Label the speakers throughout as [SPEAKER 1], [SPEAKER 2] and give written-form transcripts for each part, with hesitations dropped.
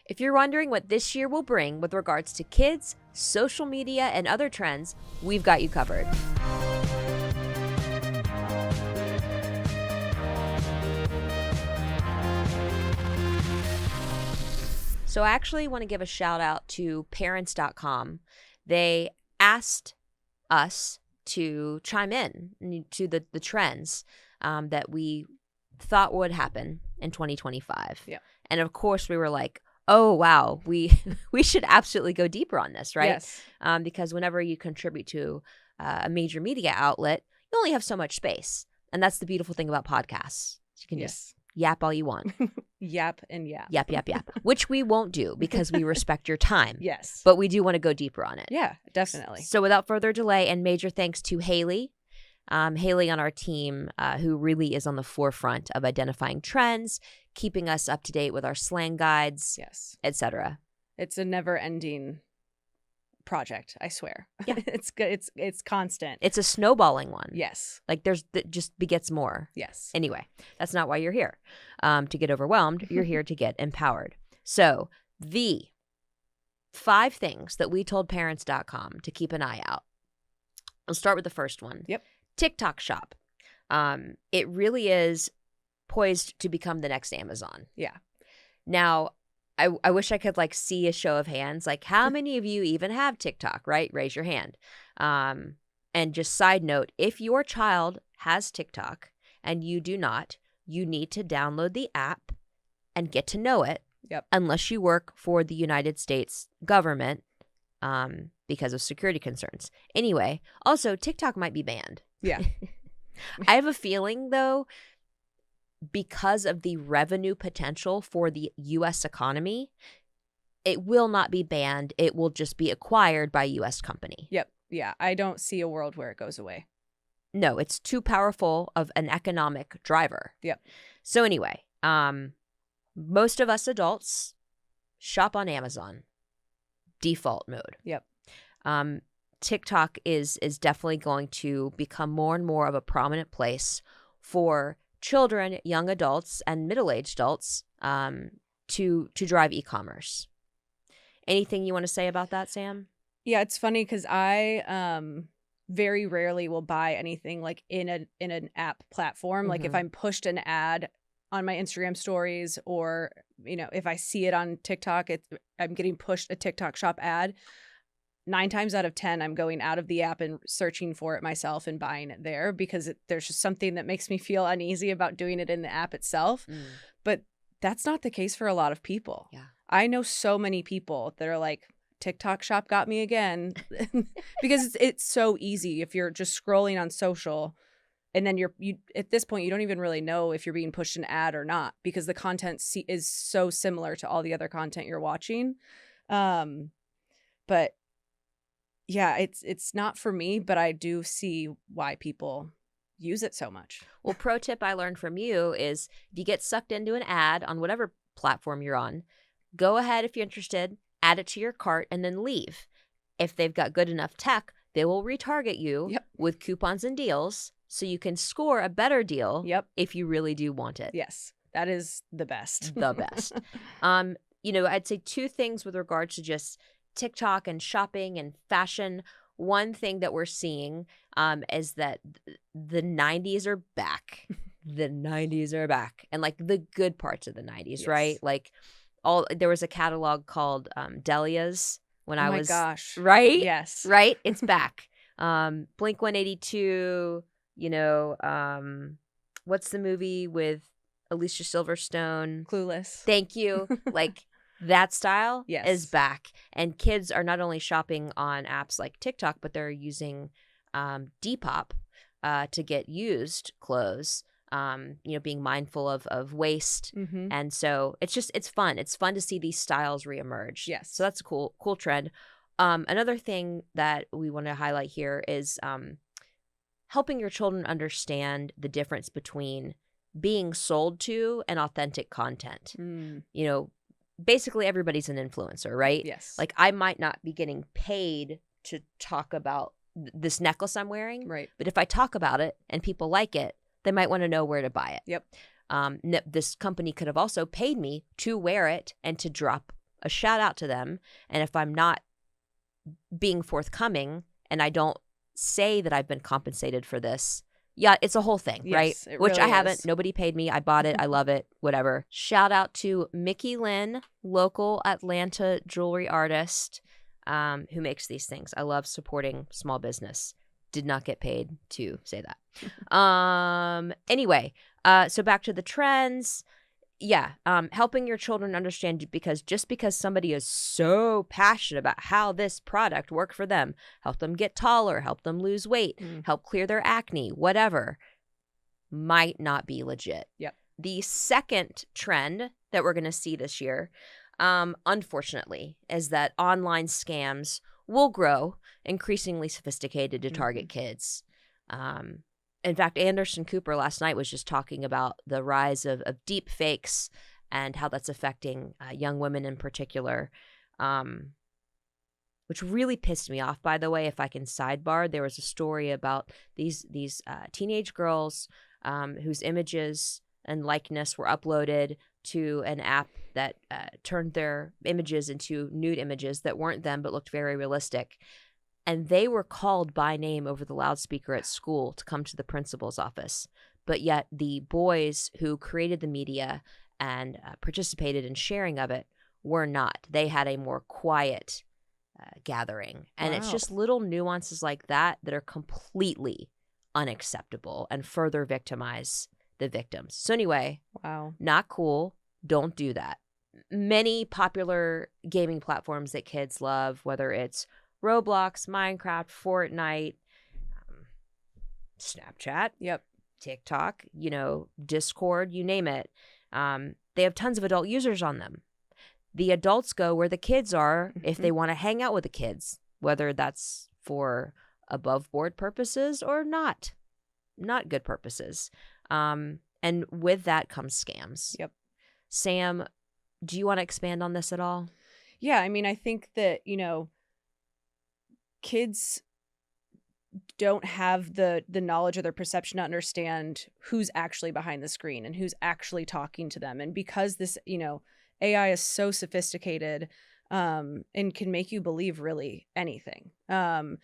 [SPEAKER 1] If you're wondering what this year will bring with regards to kids, social media, and other trends, we've got you covered. So I actually want to give a shout out to parents.com. They asked us to chime in to the trends that we thought would happen in 2025.
[SPEAKER 2] Yeah.
[SPEAKER 1] And of course we were like, oh, wow, we should absolutely go deeper on this, right?
[SPEAKER 2] Yes.
[SPEAKER 1] Because whenever you contribute to a major media outlet, you only have so much space. And that's the beautiful thing about podcasts. You can just yap all you want.
[SPEAKER 2] Yap and yap.
[SPEAKER 1] Yap, yap, yap. Which we won't do because we respect your time.
[SPEAKER 2] Yes.
[SPEAKER 1] But we do want to go deeper on it.
[SPEAKER 2] Yeah, definitely.
[SPEAKER 1] So without further delay, and major thanks to Haley. Haley on our team, who really is on the forefront of identifying trends, keeping us up to date with our slang guides,
[SPEAKER 2] Yes.
[SPEAKER 1] etc.
[SPEAKER 2] It's a never-ending project, I swear.
[SPEAKER 1] Yeah.
[SPEAKER 2] It's good. It's constant.
[SPEAKER 1] It's a snowballing one.
[SPEAKER 2] Yes.
[SPEAKER 1] Like that just begets more.
[SPEAKER 2] Yes.
[SPEAKER 1] Anyway, that's not why you're here, to get overwhelmed. You're here to get empowered. So the 5 things that we told parents.com to keep an eye out. I'll start with the first one.
[SPEAKER 2] Yep.
[SPEAKER 1] TikTok Shop. It really is poised to become the next Amazon.
[SPEAKER 2] Yeah.
[SPEAKER 1] Now, I wish I could see a show of hands. Like, how many of you even have TikTok, right? Raise your hand. And just side note, if your child has TikTok and you do not, you need to download the app and get to know it.
[SPEAKER 2] Yep.
[SPEAKER 1] Unless you work for the United States government because of security concerns. Anyway, also, TikTok might be banned.
[SPEAKER 2] Yeah.
[SPEAKER 1] I have a feeling, though, because of the revenue potential for the U.S. economy, it will not be banned. It will just be acquired by a U.S. company.
[SPEAKER 2] Yep. Yeah. I don't see a world where it goes away.
[SPEAKER 1] No, it's too powerful of an economic driver.
[SPEAKER 2] Yep.
[SPEAKER 1] So anyway, most of us adults shop on Amazon, default mode.
[SPEAKER 2] Yep.
[SPEAKER 1] TikTok is definitely going to become more and more of a prominent place for children, young adults, and middle-aged adults to drive e-commerce. Anything you want to say about that, Sam?
[SPEAKER 2] Yeah, it's funny because I very rarely will buy anything in an app platform. Like if I'm pushed an ad on my Instagram stories, or if I see it on TikTok, I'm getting pushed a TikTok Shop ad. 9 times out of 10, I'm going out of the app and searching for it myself and buying it there because there's just something that makes me feel uneasy about doing it in the app itself. But that's not the case for a lot of people.
[SPEAKER 1] Yeah.
[SPEAKER 2] I know so many people that are like, TikTok Shop got me again because it's so easy if you're just scrolling on social, and then you at this point you don't even really know if you're being pushed an ad or not because the content is so similar to all the other content you're watching. But yeah, it's not for me, but I do see why people use it so much.
[SPEAKER 1] Well, pro tip I learned from you is if you get sucked into an ad on whatever platform you're on, go ahead if you're interested, add it to your cart, and then leave. If they've got good enough tech, they will retarget you with coupons and deals so you can score a better deal if you really do want it.
[SPEAKER 2] Yes, that is the best.
[SPEAKER 1] The best. I'd say 2 things with regards to just TikTok and shopping and fashion. One thing that we're seeing is that the 90s are back. The 90s are back. And the good parts of the 90s, right? There was a catalog called Delia's when I was. Oh my
[SPEAKER 2] gosh.
[SPEAKER 1] Right?
[SPEAKER 2] Yes.
[SPEAKER 1] Right? It's back. Blink 182, what's the movie with Alicia Silverstone?
[SPEAKER 2] Clueless.
[SPEAKER 1] Thank you. That style
[SPEAKER 2] Yes.
[SPEAKER 1] is back. And kids are not only shopping on apps like TikTok, but they're using Depop to get used clothes, being mindful of waste. And so it's fun. It's fun to see these styles reemerge.
[SPEAKER 2] Yes.
[SPEAKER 1] So that's a cool trend. Another thing that we want to highlight here is helping your children understand the difference between being sold to and authentic content. Basically everybody's an influencer, right?
[SPEAKER 2] Yes.
[SPEAKER 1] I might not be getting paid to talk about this necklace I'm wearing.
[SPEAKER 2] Right.
[SPEAKER 1] But if I talk about it and people like it, they might want to know where to buy it.
[SPEAKER 2] Yep.
[SPEAKER 1] This company could have also paid me to wear it and to drop a shout out to them. And if I'm not being forthcoming and I don't say that I've been compensated for this, yeah, it's a whole thing, right?
[SPEAKER 2] Yes, it
[SPEAKER 1] Which I
[SPEAKER 2] really
[SPEAKER 1] haven't.
[SPEAKER 2] is.
[SPEAKER 1] Nobody paid me. I bought it. I love it. Whatever. Shout out to Mickey Lynn, local Atlanta jewelry artist, who makes these things. I love supporting small business. Did not get paid to say that. Anyway, so back to the trends. Yeah, helping your children understand, because just because somebody is so passionate about how this product worked for them, help them get taller, help them lose weight, help clear their acne, whatever, might not be legit.
[SPEAKER 2] Yep.
[SPEAKER 1] The second trend that we're going to see this year, unfortunately, is that online scams will grow increasingly sophisticated to target kids. In fact, Anderson Cooper last night was just talking about the rise of deep fakes and how that's affecting young women in particular, which really pissed me off, by the way. If I can sidebar, there was a story about these teenage girls whose images and likeness were uploaded to an app that turned their images into nude images that weren't them but looked very realistic. And they were called by name over the loudspeaker at school to come to the principal's office. But yet the boys who created the media and participated in sharing of it were not. They had a more quiet gathering. And it's just little nuances like that that are completely unacceptable and further victimize the victims. So anyway, not cool. Don't do that. Many popular gaming platforms that kids love, whether it's Roblox, Minecraft, Fortnite, Snapchat, TikTok, Discord, you name it. They have tons of adult users on them. The adults go where the kids are if they want to hang out with the kids, whether that's for above board purposes or not good purposes. And with that comes scams.
[SPEAKER 2] Yep.
[SPEAKER 1] Sam, do you want to expand on this at all?
[SPEAKER 2] Yeah, I mean, I think that, kids don't have the knowledge or their perception to understand who's actually behind the screen and who's actually talking to them. And because this, AI is so sophisticated and can make you believe really anything. And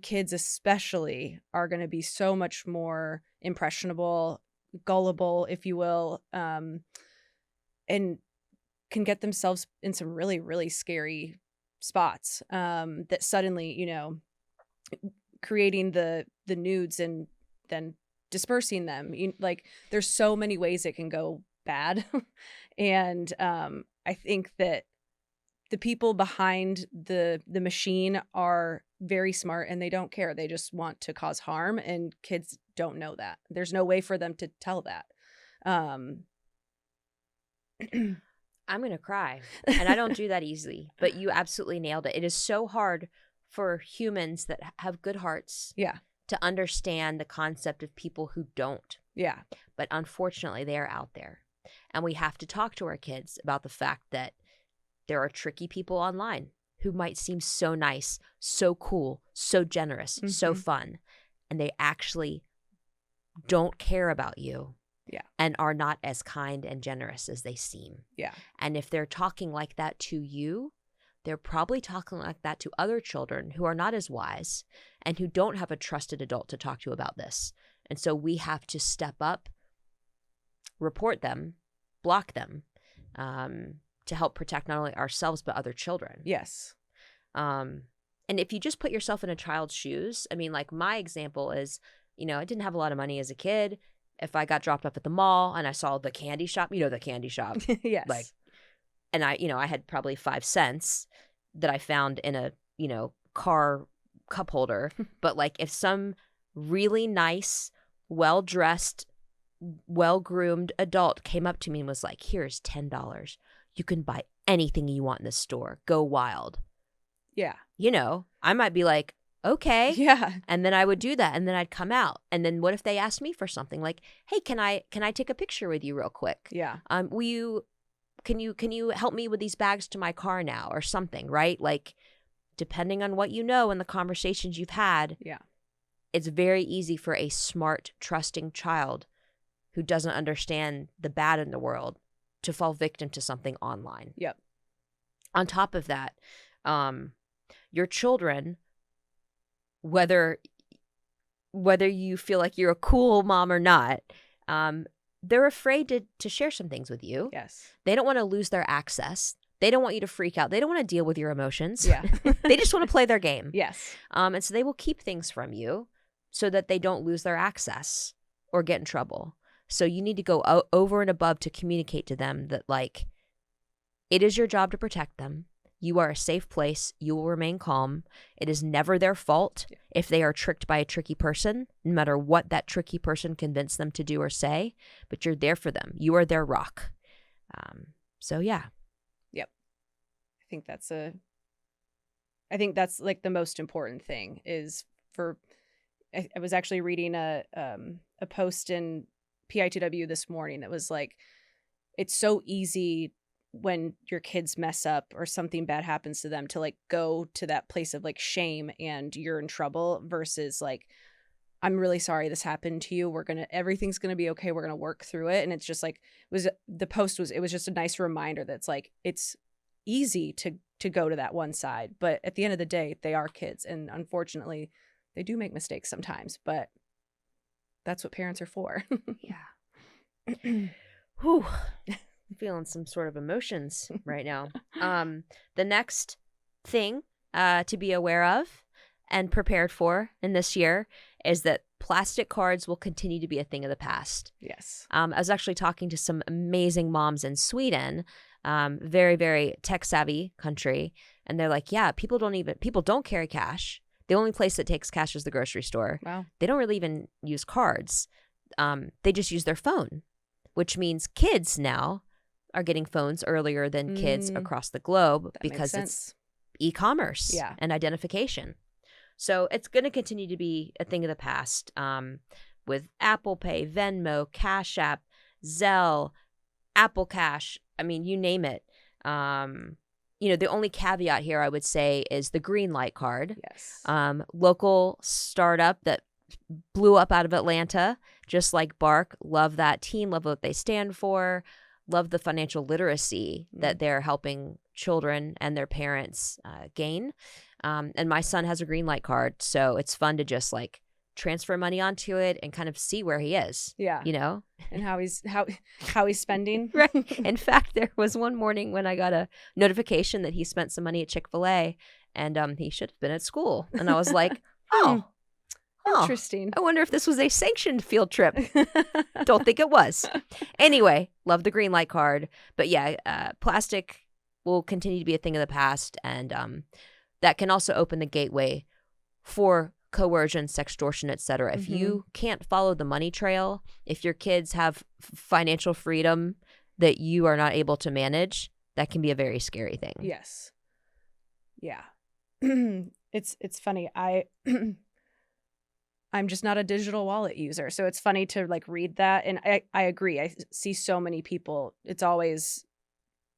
[SPEAKER 2] kids especially are going to be so much more impressionable, gullible, if you will, and can get themselves in some really, really scary spots that suddenly, creating the nudes and then dispersing them. There's so many ways it can go bad. And I think that the people behind the machine are very smart and they don't care. They just want to cause harm, and kids don't know that. There's no way for them to tell that.
[SPEAKER 1] I'm going to cry, and I don't do that easily, but you absolutely nailed it. It is so hard for humans that have good hearts to understand the concept of people who don't.
[SPEAKER 2] Yeah.
[SPEAKER 1] But unfortunately, they are out there. And we have to talk to our kids about the fact that there are tricky people online who might seem so nice, so cool, so generous, so fun, and they actually don't care about you.
[SPEAKER 2] Yeah.
[SPEAKER 1] And are not as kind and generous as they seem.
[SPEAKER 2] Yeah.
[SPEAKER 1] And if they're talking like that to you, they're probably talking like that to other children who are not as wise and who don't have a trusted adult to talk to about this. And so we have to step up, report them, block them, to help protect not only ourselves but other children.
[SPEAKER 2] Yes.
[SPEAKER 1] And if you just put yourself in a child's shoes, I mean, like my example is, I didn't have a lot of money as a kid. If I got dropped off at the mall and I saw the candy shop, the candy shop.
[SPEAKER 2] Yes.
[SPEAKER 1] And I had probably 5 cents that I found in a, car cup holder. But if some really nice, well-dressed, well-groomed adult came up to me and was like, here's $10. You can buy anything you want in this store. Go wild.
[SPEAKER 2] Yeah.
[SPEAKER 1] I might be like, okay.
[SPEAKER 2] Yeah.
[SPEAKER 1] And then I would do that, and then I'd come out. And then what if they asked me for something like, hey, can I take a picture with you real quick?
[SPEAKER 2] Yeah.
[SPEAKER 1] Can you help me with these bags to my car now or something, right? Depending on what you know and the conversations you've had.
[SPEAKER 2] Yeah.
[SPEAKER 1] It's very easy for a smart, trusting child who doesn't understand the bad in the world to fall victim to something online.
[SPEAKER 2] Yep.
[SPEAKER 1] On top of that, your children, whether you feel like you're a cool mom or not, they're afraid to share some things with you.
[SPEAKER 2] Yes.
[SPEAKER 1] They don't want to lose their access. They don't want you to freak out. They don't want to deal with your emotions.
[SPEAKER 2] Yeah.
[SPEAKER 1] They just want to play their game.
[SPEAKER 2] Yes.
[SPEAKER 1] And so they will keep things from you so that they don't lose their access or get in trouble. So you need to go over and above to communicate to them that, like, it is your job to protect them. You are a safe place. You will remain calm. It is never their fault if they are tricked by a tricky person, no matter what that tricky person convinced them to do or say, but you're there for them. You are their rock. So yeah.
[SPEAKER 2] Yep. I think that's like the most important thing is I was actually reading a post in PITW this morning that was like, it's so easy when your kids mess up or something bad happens to them to like go to that place of like shame and you're in trouble versus like, I'm really sorry this happened to you. Everything's going to be okay. We're going to work through it. And it's just like, it was just a nice reminder that's like, it's easy to go to that one side. But at the end of the day, they are kids. And unfortunately, they do make mistakes sometimes, but that's what parents are for.
[SPEAKER 1] Yeah. Whew. I'm feeling some sort of emotions right now. The next thing to be aware of and prepared for in this year is that plastic cards will continue to be a thing of the past.
[SPEAKER 2] Yes.
[SPEAKER 1] I was actually talking to some amazing moms in Sweden, very, very tech savvy country. And they're like, yeah, people don't carry cash. The only place that takes cash is the grocery store.
[SPEAKER 2] Wow.
[SPEAKER 1] They don't really even use cards. They just use their phone, which means kids now are getting phones earlier than kids across the globe because it's e-commerce and identification. So it's going to continue to be a thing of the past with Apple Pay, Venmo, Cash App, Zelle, Apple Cash. I mean, you name it. The only caveat here I would say is the Greenlight card.
[SPEAKER 2] Yes.
[SPEAKER 1] Local startup that blew up out of Atlanta, just like Bark. Love that team. Love what they stand for. Love the financial literacy that they're helping children and their parents gain. And my son has a Greenlight card, so it's fun to just like transfer money onto it and kind of see where he is.
[SPEAKER 2] Yeah. And how he's spending.
[SPEAKER 1] Right. In fact, there was one morning when I got a notification that he spent some money at Chick-fil-A and he should have been at school. And I was like, oh.
[SPEAKER 2] Interesting.
[SPEAKER 1] I wonder if this was a sanctioned field trip. Don't think it was. Anyway, love the Greenlight card. But yeah, plastic will continue to be a thing of the past. And that can also open the gateway for coercion, sextortion, etc. If you can't follow the money trail, if your kids have financial freedom that you are not able to manage, that can be a very scary thing.
[SPEAKER 2] Yes. Yeah. It's funny. I'm just not a digital wallet user. So it's funny to like read that. And I agree. I see so many people, it's always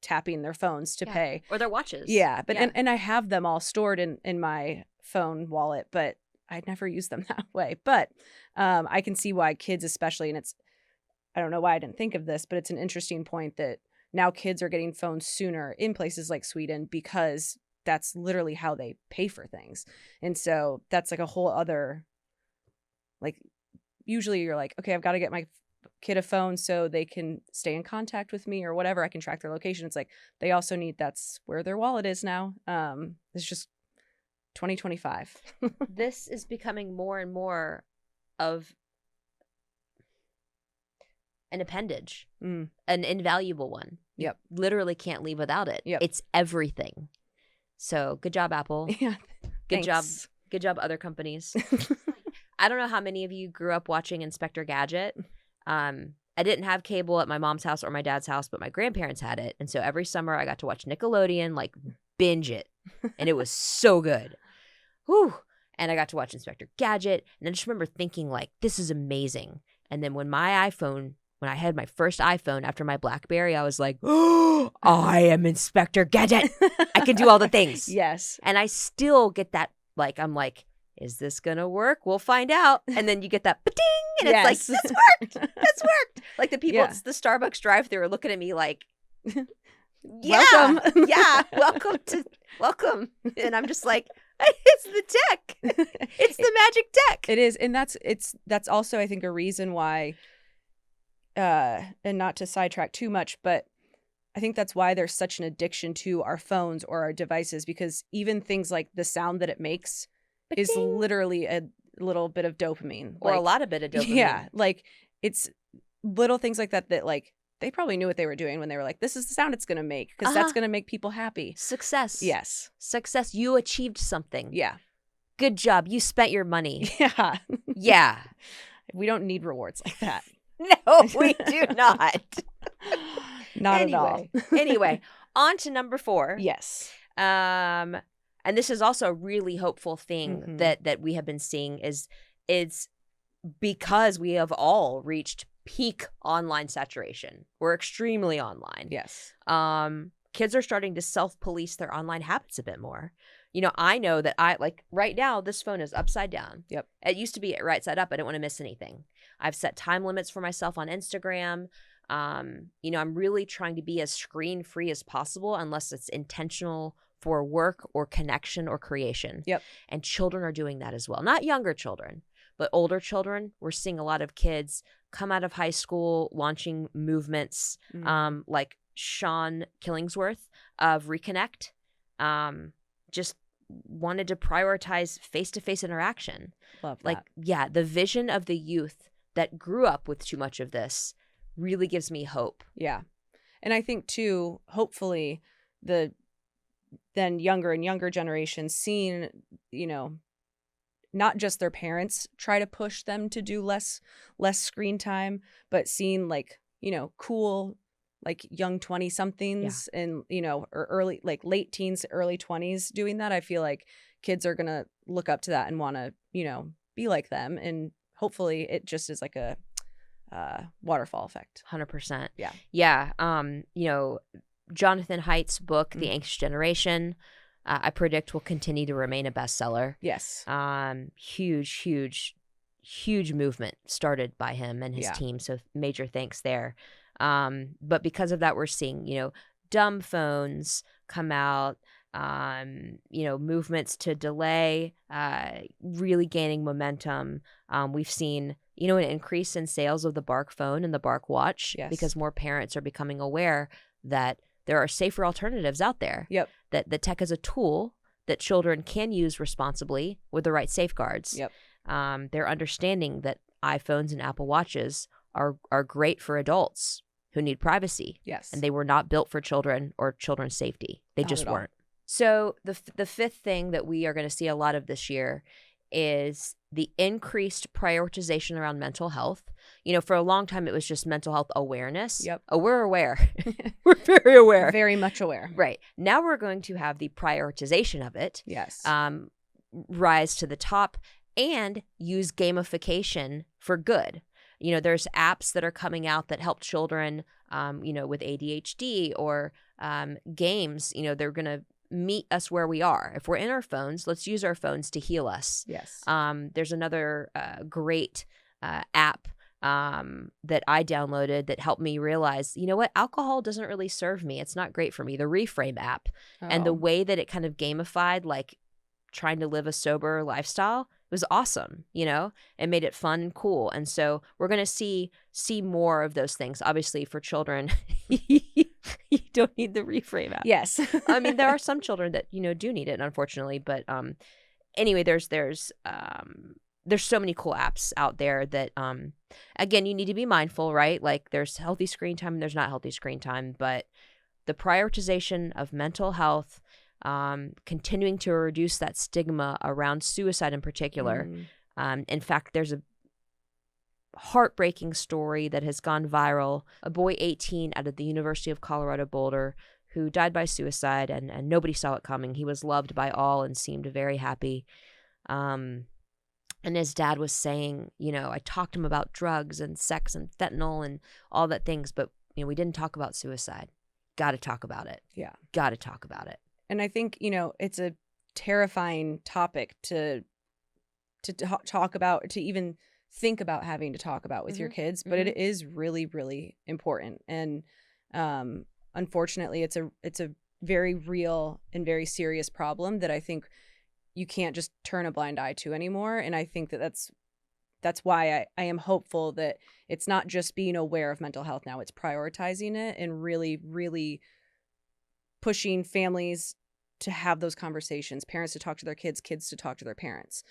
[SPEAKER 2] tapping their phones to pay.
[SPEAKER 1] Or their watches.
[SPEAKER 2] Yeah. But and I have them all stored in my phone wallet, but I never use them that way. But I can see why kids especially, and I don't know why I didn't think of this, but it's an interesting point that now kids are getting phones sooner in places like Sweden because that's literally how they pay for things. And so that's like a whole other, like, usually you're like, okay, I've got to get my kid a phone so they can stay in contact with me or whatever. I can track their location. It's like they also need, that's where their wallet is now. It's just 2025.
[SPEAKER 1] This is becoming more and more of an appendage, an invaluable one.
[SPEAKER 2] Yep.
[SPEAKER 1] You literally can't leave without it.
[SPEAKER 2] Yep.
[SPEAKER 1] It's everything. So good job, Apple.
[SPEAKER 2] Yeah.
[SPEAKER 1] Good job. Good job, other companies. I don't know how many of you grew up watching Inspector Gadget. I didn't have cable at my mom's house or my dad's house, but my grandparents had it. And so every summer I got to watch Nickelodeon, like binge it. And it was so good. Whew. And I got to watch Inspector Gadget. And I just remember thinking like, this is amazing. And then when I had my first iPhone after my BlackBerry, I was like, oh, I am Inspector Gadget. I can do all the things.
[SPEAKER 2] Yes.
[SPEAKER 1] And I still get that, like, I'm like, is this going to work? We'll find out. And then you get that ba-ding, and it's like, this worked. This worked. Like the people at the Starbucks drive-thru are looking at me like, Yeah,
[SPEAKER 2] welcome.
[SPEAKER 1] Yeah, welcome. And I'm just like, it's the tech. It's the magic tech.
[SPEAKER 2] It is, and that's also, I think, a reason why, and not to sidetrack too much, but I think that's why there's such an addiction to our phones or our devices, because even things like the sound that it makes is
[SPEAKER 1] Ba-ding.
[SPEAKER 2] literally a little bit of dopamine,
[SPEAKER 1] Or a
[SPEAKER 2] like,
[SPEAKER 1] lot of bit of dopamine.
[SPEAKER 2] yeah, like it's little things like that like they probably knew what they were doing when they were like, this is the sound it's going to make, because that's going to make people happy.
[SPEAKER 1] Success.
[SPEAKER 2] Yes.
[SPEAKER 1] Success. You achieved something.
[SPEAKER 2] Yeah.
[SPEAKER 1] Good job. You spent your money.
[SPEAKER 2] Yeah.
[SPEAKER 1] Yeah.
[SPEAKER 2] We don't need rewards like that.
[SPEAKER 1] No, we do not.
[SPEAKER 2] Not at all.
[SPEAKER 1] Anyway, on to number 4.
[SPEAKER 2] Yes.
[SPEAKER 1] And this is also a really hopeful thing
[SPEAKER 2] Mhm.
[SPEAKER 1] that we have been seeing is because we have all reached peak online saturation. We're extremely online.
[SPEAKER 2] Yes.
[SPEAKER 1] Kids are starting to self-police their online habits a bit more. I know that right now, this phone is upside down.
[SPEAKER 2] Yep.
[SPEAKER 1] It used to be right side up. I didn't want to miss anything. I've set time limits for myself on Instagram. I'm really trying to be as screen-free as possible unless it's intentional for work or connection or creation.
[SPEAKER 2] Yep.
[SPEAKER 1] And children are doing that as well. Not younger children, but older children. We're seeing a lot of kids come out of high school launching movements like Sean Killingsworth of Reconnect. Just wanted to prioritize face-to-face interaction.
[SPEAKER 2] Love that.
[SPEAKER 1] Like, yeah, the vision of the youth that grew up with too much of this really gives me hope.
[SPEAKER 2] Yeah. And I think too, hopefully the then younger and younger generations seeing, not just their parents try to push them to do less screen time, but seeing cool, young 20 somethings and, or early, late teens, early 20s doing that. I feel like kids are going to look up to that and want to, be like them. And hopefully it just is like a waterfall effect.
[SPEAKER 1] 100%.
[SPEAKER 2] Yeah.
[SPEAKER 1] Yeah. Jonathan Haidt's book, The Anxious Generation, I predict will continue to remain a bestseller.
[SPEAKER 2] Yes.
[SPEAKER 1] Huge movement started by him and his team. So major thanks there. But because of that, we're seeing, dumb phones come out, movements to delay, really gaining momentum. We've seen, an increase in sales of the Bark phone and the Bark watch because more parents are becoming aware that there are safer alternatives out there.
[SPEAKER 2] Yep.
[SPEAKER 1] That the tech is a tool that children can use responsibly with the right safeguards.
[SPEAKER 2] Yep.
[SPEAKER 1] They're understanding that iPhones and Apple Watches are great for adults who need privacy.
[SPEAKER 2] Yes.
[SPEAKER 1] And they were not built for children or children's safety. They
[SPEAKER 2] Not
[SPEAKER 1] just
[SPEAKER 2] at all.
[SPEAKER 1] weren't. So the fifth thing that we are going to see a lot of this year is the increased prioritization around mental health. For a long time, it was just mental health awareness.
[SPEAKER 2] Yep.
[SPEAKER 1] Oh, we're aware. We're very aware.
[SPEAKER 2] Very much aware.
[SPEAKER 1] Right. Now we're going to have the prioritization of it.
[SPEAKER 2] Yes.
[SPEAKER 1] Rise to the top and use gamification for good. There's apps that are coming out that help children, with ADHD or games. They're going to meet us where we are. If we're in our phones, let's use our phones to heal us.
[SPEAKER 2] Yes.
[SPEAKER 1] There's another great app that I downloaded that helped me realize, alcohol doesn't really serve me. It's not great for me. The Reframe app and the way that it kind of gamified, trying to live a sober lifestyle was awesome. It made it fun and cool. And so we're going to see more of those things. Obviously for children, you don't need the Reframe app.
[SPEAKER 2] Yes.
[SPEAKER 1] I mean, there are some children that, do need it, unfortunately. But anyway, there's so many cool apps out there that, again, you need to be mindful, right? There's healthy screen time and there's not healthy screen time. But the prioritization of mental health, continuing to reduce that stigma around suicide in particular. In fact, there's a heartbreaking story that has gone viral. A boy 18 out of the University of Colorado Boulder who died by suicide, and nobody saw it coming. He was loved by all and seemed very happy. And his dad was saying, I talked to him about drugs and sex and fentanyl and all that things, but we didn't talk about suicide. Got to talk about it.
[SPEAKER 2] Yeah.
[SPEAKER 1] Got to talk about it.
[SPEAKER 2] And I think, it's a terrifying topic to talk about, to even think about having to talk about with your kids, but it is really, really important. And unfortunately, it's a very real and very serious problem that I think you can't just turn a blind eye to anymore. And I think that's why I am hopeful that it's not just being aware of mental health now, it's prioritizing it and really, really pushing families to have those conversations, parents to talk to their kids, kids to talk to their parents.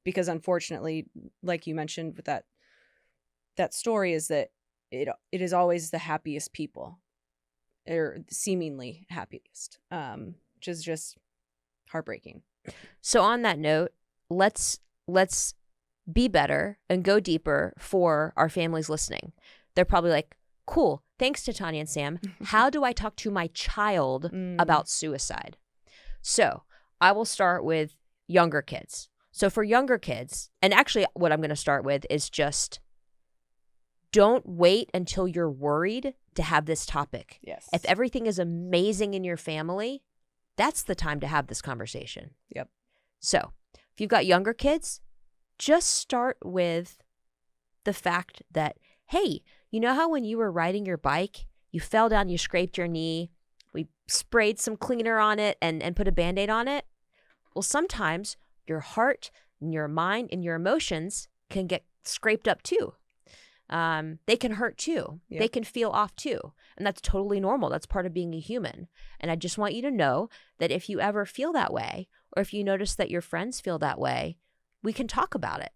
[SPEAKER 2] Because unfortunately, like you mentioned with that story, is that it is always the happiest people, or seemingly happiest, which is just heartbreaking.
[SPEAKER 1] So on that note, let's be better and go deeper for our families listening. They're probably like, cool, thanks to Tanya and Sam. How do I talk to my child about suicide? So I will start with younger kids. So for younger kids, and actually what I'm going to start with is just don't wait until you're worried to have this topic.
[SPEAKER 2] Yes.
[SPEAKER 1] If everything is amazing in your family, that's the time to have this conversation.
[SPEAKER 2] Yep.
[SPEAKER 1] So if you've got younger kids, just start with the fact that, hey, you know how when you were riding your bike, you fell down, you scraped your knee, we sprayed some cleaner on it and put a Band-Aid on it? Well, sometimes your heart and your mind and your emotions can get scraped up too. They can hurt too. Yep. They can feel off too. And that's totally normal. That's part of being a human. And I just want you to know that if you ever feel that way, or if you notice that your friends feel that way, we can talk about it.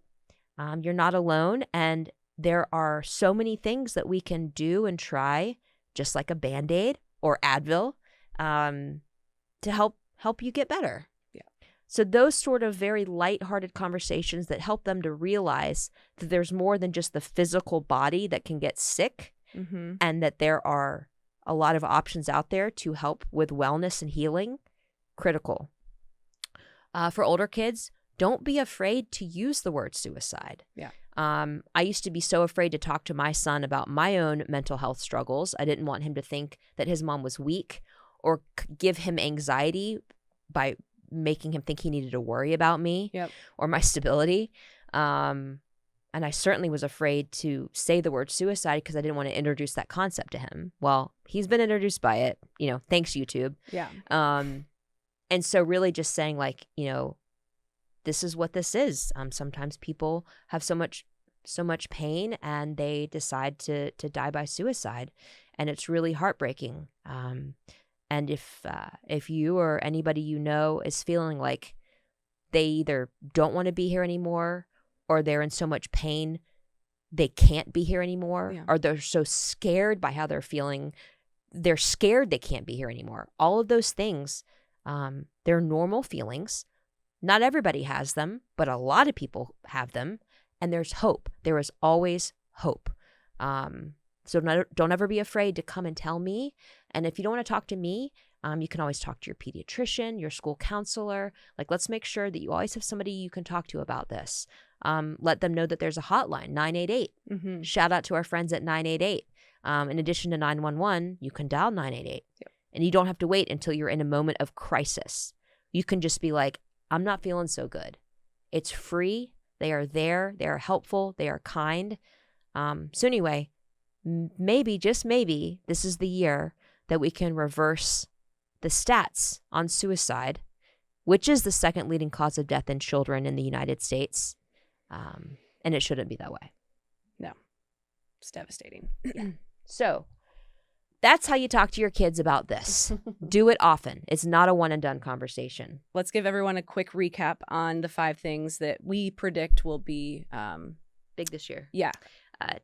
[SPEAKER 1] You're not alone. And there are so many things that we can do and try, just like a Band-Aid or Advil, to help you get better.
[SPEAKER 2] Yeah.
[SPEAKER 1] So those sort of very lighthearted conversations that help them to realize that there's more than just the physical body that can get sick, and that there are a lot of options out there to help with wellness and healing, critical. For older kids, don't be afraid to use the word suicide.
[SPEAKER 2] Yeah.
[SPEAKER 1] I used to be so afraid to talk to my son about my own mental health struggles. I didn't want him to think that his mom was weak or give him anxiety by making him think he needed to worry about me or my stability. And I certainly was afraid to say the word suicide because I didn't want to introduce that concept to him. Well, he's been introduced by it, thanks YouTube.
[SPEAKER 2] Yeah.
[SPEAKER 1] And so really just saying like, this is what this is. Sometimes people have so much pain and they decide to die by suicide, and it's really heartbreaking. And if you or anybody is feeling like they either don't want to be here anymore, or they're in so much pain they can't be here anymore, or they're so scared by how they're feeling, they're scared they can't be here anymore. All of those things, they're normal feelings. Not everybody has them, but a lot of people have them, and there's hope. There is always hope. So don't ever be afraid to come and tell me. And if you don't want to talk to me, you can always talk to your pediatrician, your school counselor. Like, let's make sure that you always have somebody you can talk to about this. Let them know that there's a hotline, 988. Shout out to our friends at 988. In addition to 911, you can dial 988. Yep. And you don't have to wait until you're in a moment of crisis. You can just be like, I'm not feeling so good. It's free. They are there. They are helpful. They are kind. So anyway, maybe, just maybe, this is the year that we can reverse the stats on suicide, which is the second leading cause of death in children in the United States. And it shouldn't be that way.
[SPEAKER 2] No. It's devastating.
[SPEAKER 1] Yeah. So that's how you talk to your kids about this. Do it often. It's not a one and done conversation.
[SPEAKER 2] Let's give everyone a quick recap on the 5 things that we predict will be
[SPEAKER 1] big this year.
[SPEAKER 2] Yeah.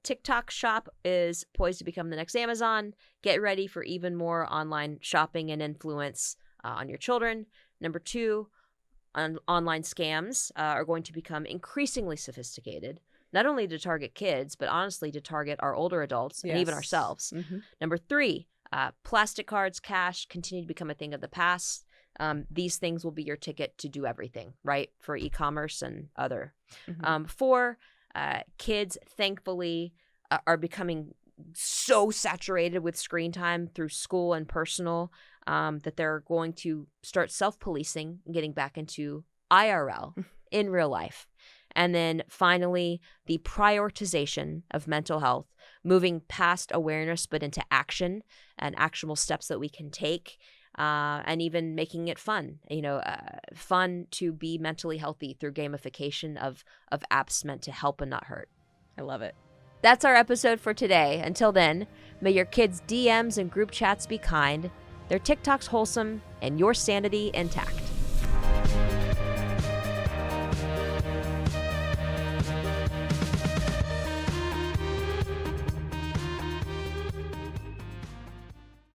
[SPEAKER 1] TikTok Shop is poised to become the next Amazon. Get ready for even more online shopping and influence on your children. Number 2, online scams are going to become increasingly sophisticated, not only to target kids, but honestly to target our older adults and even ourselves. Number 3, plastic cards, cash continue to become a thing of the past. These things will be your ticket to do everything, right? For e-commerce and other. 4, kids, thankfully, are becoming so saturated with screen time through school and personal that they're going to start self-policing and getting back into IRL, in real life. And then finally, the prioritization of mental health moving past awareness but into action and actionable steps that we can take, and even making it fun, fun to be mentally healthy through gamification of apps meant to help and not hurt.
[SPEAKER 2] I love it.
[SPEAKER 1] That's our episode for today. Until then, may your kids' DMs and group chats be kind, their TikToks wholesome, and your sanity intact.